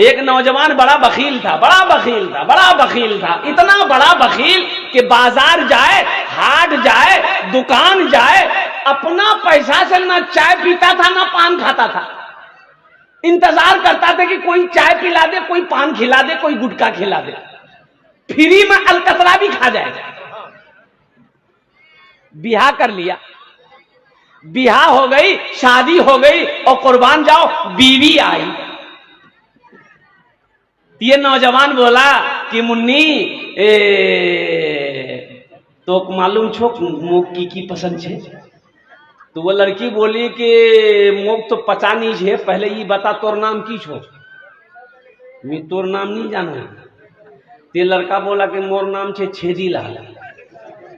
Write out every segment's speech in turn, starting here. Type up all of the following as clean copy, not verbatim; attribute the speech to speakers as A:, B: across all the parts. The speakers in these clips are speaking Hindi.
A: एक नौजवान बड़ा बखील था, इतना बड़ा बखील कि बाजार जाए, हाट जाए, दुकान जाए, अपना पैसा से ना चाय पीता था ना पान खाता था। इंतजार करता था कि कोई चाय पिला दे, कोई पान खिला दे, कोई गुटखा खिला दे, फ्री में अलकतरा भी खा जाएगा। बियाह कर लिया, बियाह हो गई, शादी हो गई और कुर्बान जाओ बीवी आई। ये नौजवान बोला कि मुन्नी तो मालूम छो मोक की पसंद छे? तो वो लड़की बोली कि मोक तो पता नहीं छे, पहले ये बता तोर नाम की छो? मैं तोर नाम नहीं जाना। ते लड़का बोला कि मोर नाम छे छेदी लाल।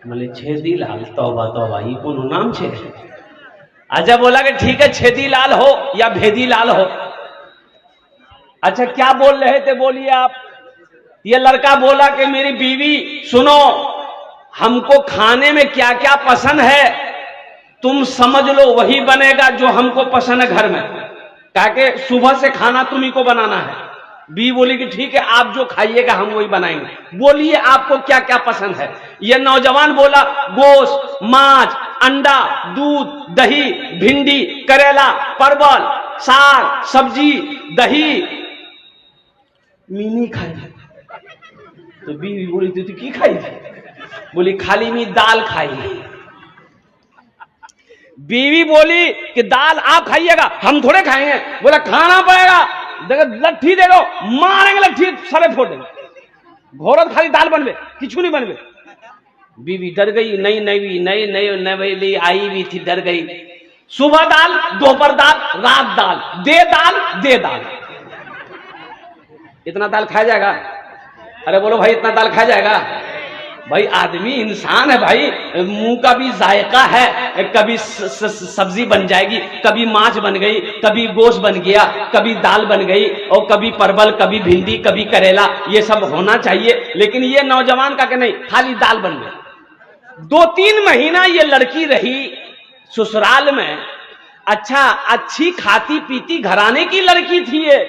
A: बोले छेदी लाल, तौबा तौबा, ये कौन नाम छे? अच्छा, बोला कि ठीक है, छेदी लाल हो या भेदी लाल हो। अच्छा, क्या बोल रहे थे बोलिए आप? ये लड़का बोला कि मेरी बीवी सुनो, हमको खाने में क्या क्या पसंद है तुम समझ लो, वही बनेगा जो हमको पसंद है घर में, कहा कि सुबह से खाना तुम्ही को बनाना है। बीवी बोली कि ठीक है, आप जो खाइएगा हम वही बनाएंगे। बोलिए आपको क्या क्या पसंद है? ये नौजवान बोला गोश्त, मांस, अंडा, दूध, दही, भिंडी, करेला, परवल, साग, सब्जी, दही। मीनी खाई। तो बीवी बोली तू की खाई थी? बोली खाली मी दाल खाई। बीवी बोली कि दाल आप खाइएगा, हम थोड़े खाएंगे। बोला खाना पड़ेगा, देखो लट्ठी देखो, मारेंगे लट्ठी, सरे फोड़ देंगे। घोरत खाली दाल बनवे, किचू नहीं बनवे। बीवी डर गई, नई आई भी थी, डर गई। सुबह दाल, दोपहर दाल, रात दाल, दे दाल। इतना दाल खाया जाएगा? अरे बोलो भाई, इतना दाल खाया जाएगा? भाई आदमी इंसान है भाई, मुंह का भी जायका है। कभी सब्जी बन जाएगी, कभी मांस बन गई, कभी गोश्त बन गया, कभी दाल बन गई, और कभी परवल, कभी भिंडी, कभी करेला, ये सब होना चाहिए। लेकिन ये नौजवान का कि नहीं, खाली दाल बन गई। 2-3 महीना ये लड़की रही ससुराल में। अच्छा, अच्छी खाती पीती घराने की लड़की थी ये,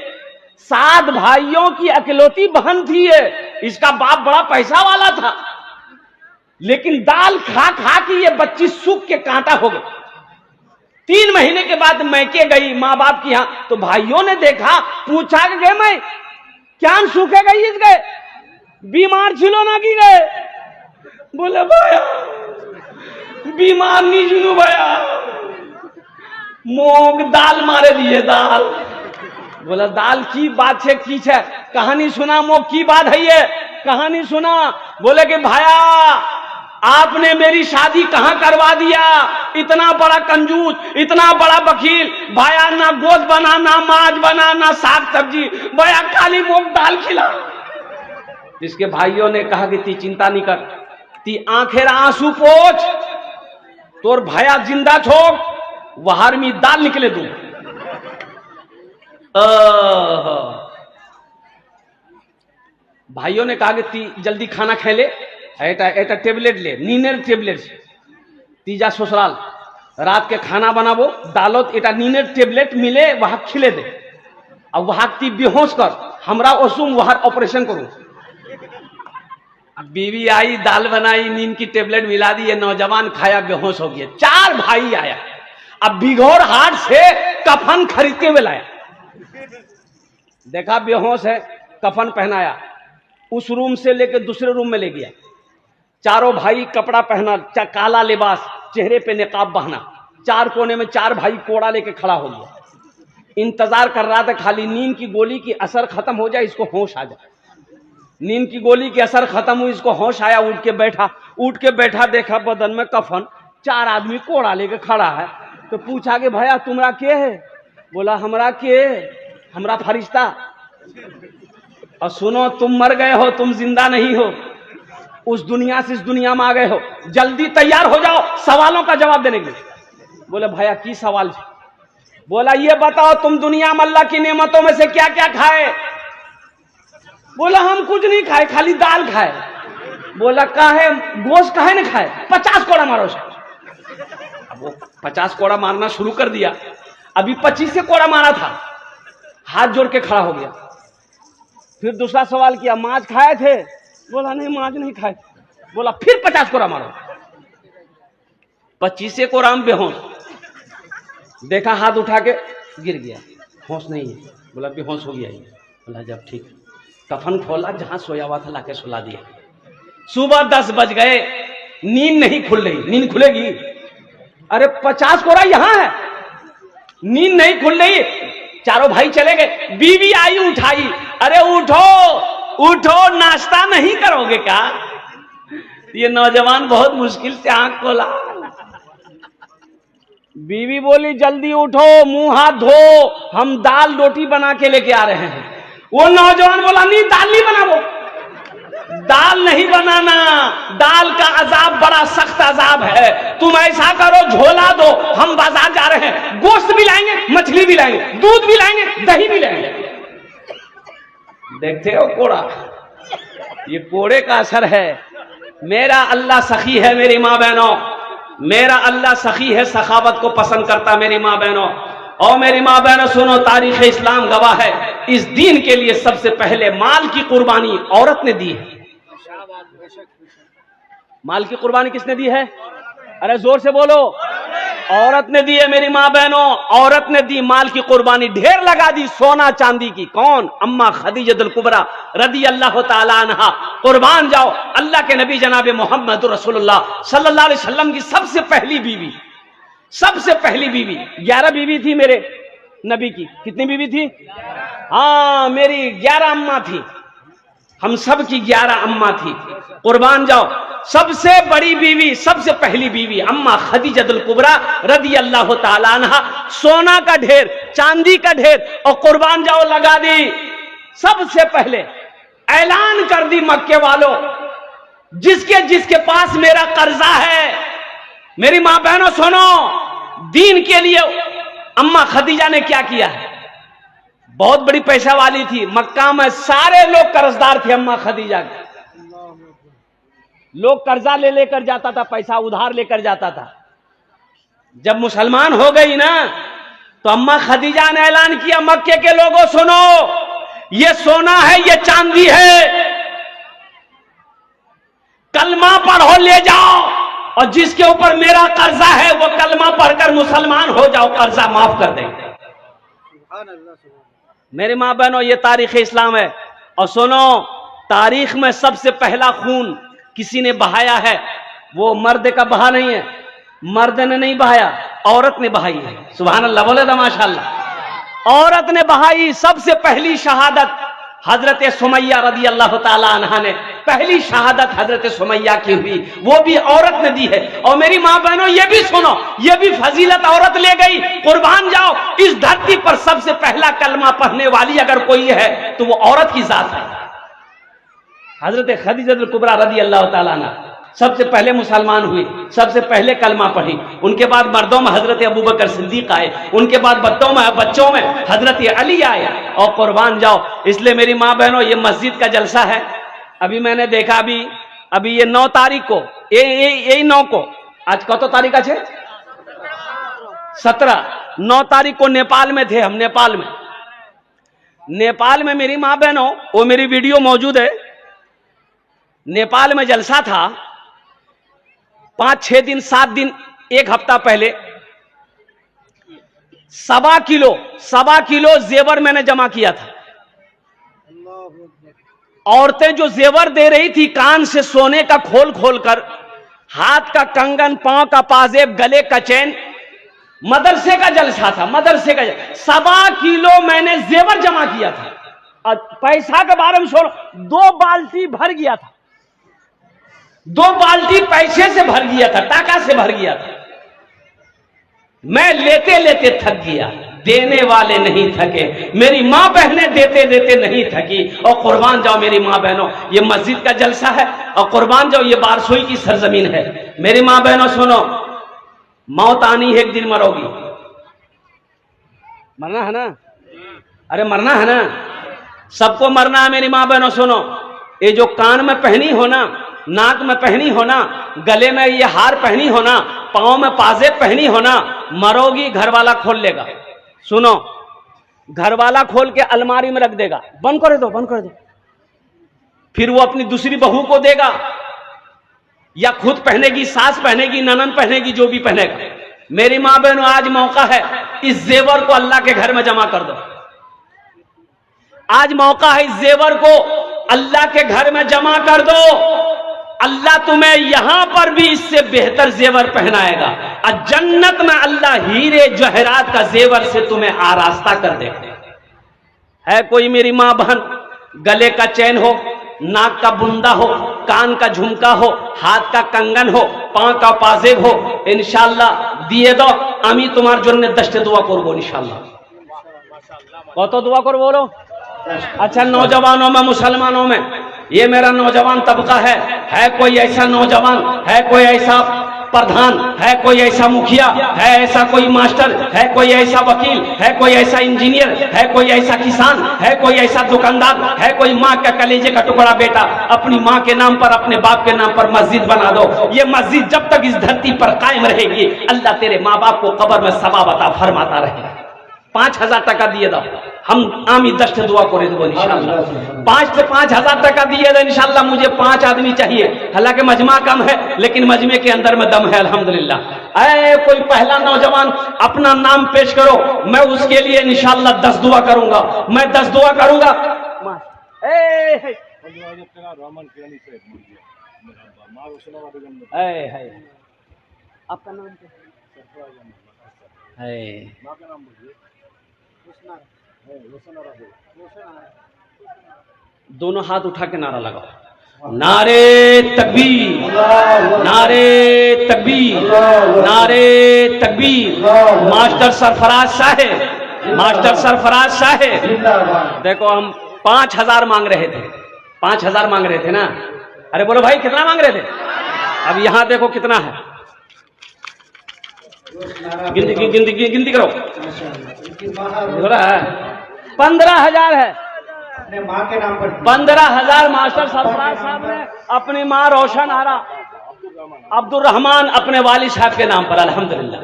A: 7 भाइयों की अकेलौती बहन थी ये। इसका बाप बड़ा पैसा वाला था, लेकिन दाल खा खा के ये बच्ची सूख के कांटा हो गई। 3 महीने के बाद मैके गई माँ बाप की यहां, तो भाइयों ने देखा, पूछा कि गए मैं क्या सूखे गई इस गए, बीमार छिलो ना की गए? बोले भाया बीमार नहीं जुनू भैया, मोग दाल मारे दिए दाल। बोला दाल की बात है, की है कहानी सुना, मोग की बात है ये, कहानी सुना। बोले कि भाया आपने मेरी शादी कहां करवा दिया, इतना बड़ा कंजूस, इतना बड़ा वकील। भाया ना गोश्त बना, ना मांस बना, ना साग सब्जी, भैया खाली मोग दाल खिला। इसके भाइयों ने कहा कि ती चिंता नहीं कर, ती आंखेर आंसू पोछ, तोर भाया जिंदा छोड़, वहार में दाल निकले तू। भाइयों ने कहा कि ती जल्दी खाना खा ले, एटा टेबलेट ले, नीनेर टेबलेट तीजा ससुराल, रात के खाना बनाबो, दालोत एटा नीनेर टेबलेट मिले, वहां खिले दे, और वहां ती बेहोश कर, हमरा ओसुम वहां ऑपरेशन करूं। बीवी आई, दाल बनाई, नींद की टेबलेट मिला दी, ये नौजवान खाया, बेहोश हो गया। 4 भाई आया, अब बिघौर हाट से कफन खरीदते हुए लाया, देखा बेहोश है, कफन पहनाया, उस रूम से लेकर दूसरे रूम में ले गया। 4 भाई कपड़ा पहना, काला लिबास, चेहरे पे निकाब बहना, 4 कोने में 4 भाई कोड़ा लेके खड़ा हो गया। इंतजार कर रहा था खाली नींद की गोली की असर खत्म हो जाए, इसको होश आ जाए। नींद की गोली की असर खत्म हुई, इसको होश आया, उठ के बैठा, देखा बदन में कफन, 4 आदमी कोड़ा लेके खड़ा है। तो पूछा कि भैया तुम्हारा के है? बोला हमरा के, हमरा फरिश्ता। और सुनो, तुम मर गए हो, तुम जिंदा नहीं हो, उस दुनिया से इस दुनिया में आ गए हो, जल्दी तैयार हो जाओ सवालों का जवाब देने के लिए। बोले भैया की सवाल? बोला ये बताओ तुम दुनिया में अल्लाह की नेमतों में से क्या क्या खाए? बोला हम कुछ नहीं खाए, खाली दाल खाए। बोला काहे, गोश्त काहे न खाए? 50 कोड़ा मारो। अब वो 50 कोड़ा मारना शुरू कर दिया, अभी 25 से कोड़ा मारा था, हाथ जोड़ के खड़ा हो गया। फिर दूसरा सवाल किया, मांस खाए थे? बोला नहीं, मांस नहीं खाए। बोला फिर 50 कोड़ा मारो। 25 कोड़ा में बेहोश। देखा हाथ उठा के गिर गया, होश नहीं है। बोला बेहोश हो गया ये। बोला जब ठीक। कफन खोला, जहां सोया हुआ था लाके सुला दिया। सुबह 10 बज गए, नींद नहीं खुल रही। नींद खुलेगी? अरे 50 कोड़ा यहां है, नींद नहीं खुल रही। चारों भाई चले गए। बीवी आई उठाई, अरे उठो उठो, नाश्ता नहीं करोगे क्या? ये नौजवान बहुत मुश्किल से आंख खोला। बीवी बोली जल्दी उठो, मुंह हाथ धो, हम दाल रोटी बना के लेके आ रहे हैं। वो नौजवान बोला नहीं, दाल नहीं बनाओ, दाल नहीं बनाना, दाल का अजाब बड़ा सख्त अजाब है। तुम ऐसा करो, झोला दो, हम बाजार जा रहे हैं, गोश्त भी लाएंगे, मछली भी लाएंगे, दूध भी लाएंगे, दही भी लाएंगे। देखते हो कोड़ा, ये कोड़े का असर है। मेरा अल्लाह सखी है मेरी माँ बहनों, मेरा अल्लाह सखी है, सखावत को पसंद करता मेरी माँ बहनों। और मेरी माँ बहनों सुनो, तारीख इस्लाम गवाह है, इस दीन के लिए सबसे पहले माल की कुर्बानी औरत ने दी है। माल की कुर्बानी किसने दी है? अरे जोर से बोलो। औरत ने दी है मेरी माँ बहनों, औरत ने दी माल की कुर्बानी, ढेर लगा दी सोना चांदी की। कौन? अम्मा खदीजतुल कुबरा रदी अल्लाह ताला अन्हा। कुर्बान जाओ, अल्लाह के नबी जनाब मोहम्मद रसूलुल्लाह सल्लल्लाहु अलैहि वसल्लम की सबसे पहली बीवी, सबसे पहली बीवी। 11 बीवी थी मेरे नबी की। कितनी बीवी थी? हाँ, मेरी 11 अम्मा थी, हम सब की 11 अम्मा थी। कुर्बान जाओ, सबसे बड़ी बीवी, सबसे पहली बीवी अम्मा खदीजतुल कुबरा रदी अल्लाह ताला अन्हा। सोना का ढेर, चांदी का ढेर, और कुर्बान जाओ लगा दी। सबसे पहले ऐलान कर दी मक्के वालों, जिसके जिसके पास मेरा कर्जा है, मेरी मां बहनों सुनो, दीन के लिए अम्मा खदीजा ने क्या किया है। बहुत बड़ी पैसा वाली थी, मक्का में सारे लोग कर्जदार थे अम्मा खदीजा के। लोग कर्जा ले लेकर जाता था, पैसा उधार लेकर जाता था। जब मुसलमान हो गई ना, तो अम्मा खदीजा ने ऐलान किया, मक्के के लोगों सुनो, ये सोना है, ये चांदी है, कलमा पढ़ो ले जाओ, और जिसके ऊपर मेरा कर्जा है वो कलमा पढ़कर मुसलमान हो जाओ, कर्जा माफ कर देंगे। मेरी मां बहनों, ये तारीख इस्लाम है। और सुनो, तारीख में सबसे पहला खून किसी ने बहाया है, वो मर्द का बहा नहीं है, मर्द ने नहीं बहाया, औरत ने बहाई है। सुभान अल्लाह, बोले तो माशाअल्लाह। औरत ने बहाई। सबसे पहली शहादत हजरत सुमैया रदी अल्लाह ताला अन्हा ने, पहली शहादत हजरत सुमैया की हुई, वो भी औरत ने दी है। और मेरी मां बहनों ये भी सुनो, ये भी फजीलत औरत ले गई। कुर्बान जाओ, इस धरती पर सबसे पहला कलमा पढ़ने वाली अगर कोई है तो वो औरत की जात है। हजरत खदीजतुल कुबरा रदी अल्लाह ताला अन्हा सबसे पहले मुसलमान हुई, सबसे पहले कलमा पढ़ी। उनके बाद मर्दों में हजरत अबू बकर सिद्दीक आए, उनके बाद बच्चों में हजरत अली आए। और कुर्बान जाओ, इसलिए मेरी माँ बहनों, ये मस्जिद का जलसा है। अभी मैंने देखा, अभी ये 9 तारीख को, यही 9 को, आज कत तारीख है? 17। 9 तारीख को नेपाल में थे हम। नेपाल में मेरी माँ बहनों, वो मेरी वीडियो मौजूद है। नेपाल में जलसा था, 5-6 दिन 7 दिन 1 हफ्ता पहले 1.25 किलो जेवर मैंने जमा किया था। औरतें जो जेवर दे रही थी, कान से सोने का खोल खोल कर, हाथ का कंगन, पांव का पाजेब, गले का चैन, मदरसे का जलसा था, मदरसे का 1.25 किलो मैंने जेवर जमा किया था। और पैसा के बारे में छोड़ो, 2 बाल्टी भर गया था, 2 बाल्टी पैसे से भर गया था, टाका से भर गया था। मैं लेते लेते थक गया, देने वाले नहीं थके। मेरी मां बहनें देते देते नहीं थकी। और कुर्बान जाओ मेरी मां बहनों, ये मस्जिद का जलसा है, और कुर्बान जाओ ये बारसोई की सरजमीन है। मेरी मां बहनों सुनो, मौत आनी है, एक दिन मरोगी, मरना है ना, अरे मरना है ना, सबको मरना है। मेरी मां बहनों सुनो, ये जो कान में पहनी हो ना, नाक में पहनी हो ना, गले में ये हार पहनी हो ना, पांव में पाजेब पहनी हो ना, मरोगी घर वाला खोल लेगा। सुनो, घर वाला खोल के अलमारी में रख देगा, बंद कर दो, बंद कर दो, फिर वो अपनी दूसरी बहू को देगा या खुद पहनेगी, सास पहनेगी, ननन पहनेगी, जो भी पहनेगा। मेरी मां बहनों, आज मौका है, इस जेवर को अल्लाह के घर में जमा कर दो। आज मौका है, इस जेवर को अल्लाह के घर में जमा कर दो। अल्लाह तुम्हें यहां पर भी इससे बेहतर जेवर पहनाएगा और जन्नत में अल्लाह हीरे जवाहरात का जेवर से तुम्हें आरास्ता कर देगा। है कोई मेरी मां बहन, गले का चैन हो, नाक का बुंदा हो, कान का झुमका हो, हाथ का कंगन हो, पांव का पाजेब हो, इंशाल्लाह दिए दो। আমি তোমার জন্য 10টা দোয়া করব इंशाल्लाह। কত দোয়া করব बोलो? अच्छा, नौजवानों में, मुसलमानों में, ये मेरा नौजवान तबका है कोई ऐसा नौजवान, है कोई ऐसा प्रधान, है कोई ऐसा मुखिया, है ऐसा कोई मास्टर, है कोई ऐसा वकील, है कोई ऐसा इंजीनियर, है कोई ऐसा किसान, है कोई ऐसा दुकानदार, है कोई माँ का कलेजे का टुकड़ा बेटा, अपनी माँ के नाम पर, अपने बाप के नाम पर मस्जिद बना दो। ये मस्जिद जब तक इस धरती पर कायम रहेगी, अल्लाह तेरे माँ बाप को कब्र में सवाब अता फरमाता रहेगा। 5000 টাকা দিয়ে দাও, আমি 10টা दुआ করে देबो इंशाल्लाह। 5000 টাকা दिए दो इंशाल्लाह। मुझे 5 आदमी चाहिए, हालांकि मजमा कम है लेकिन मजमे के अंदर में दम है अल्हम्दुलिल्लाह। ऐ कोई पहला नौजवान अपना नाम पेश करो, मैं उसके लिए इंशाल्लाह 10 दुआ करूंगा, मैं 10 दुआ करूंगा। आपका नाम दोनों हाथ उठा के नारा लगाओ, नारे तकबीर, नारे तकबीर, नारे तकबीर। मास्टर सरफराज साहेब, मास्टर सरफराज साहेब, देखो हम 5000 मांग रहे थे, 5000 मांग रहे थे ना। अरे बोलो भाई, कितना मांग रहे थे? अब यहां देखो कितना है, गिनती करो। 15,000 है, 15,000 मास्टर सरफराज साहब ने अपनी मां रोशन आरा अब्दुल रहमान अपने वालिद साहब के नाम पर अल्हम्दुलिल्लाह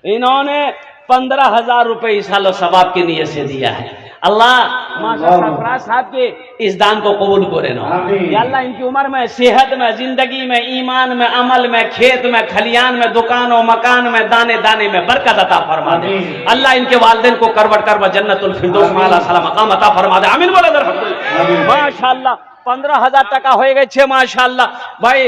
A: इन्होंने 15,000 रुपए इस साल सवाब की नीयत से दिया है। अल्लाह मास्टर सरफराज साहब के इस दान को कबूल करे ना। या अल्लाह इनकी उम्र में, सेहत में, जिंदगी में, ईमान में, अमल में, खेत में, खलियान में, दुकानों मकान में, दाने दाने में बरकत अता फरमा दे। अल्लाह इनके वालिदैन को करवट करवा जन्नतुल फिरदौस में आला साला मकाम अता फरमा दे। आमीन बोले। माशाअल्लाह 15,000 টাকা হয়ে গেছে माशाअल्लाह भाई।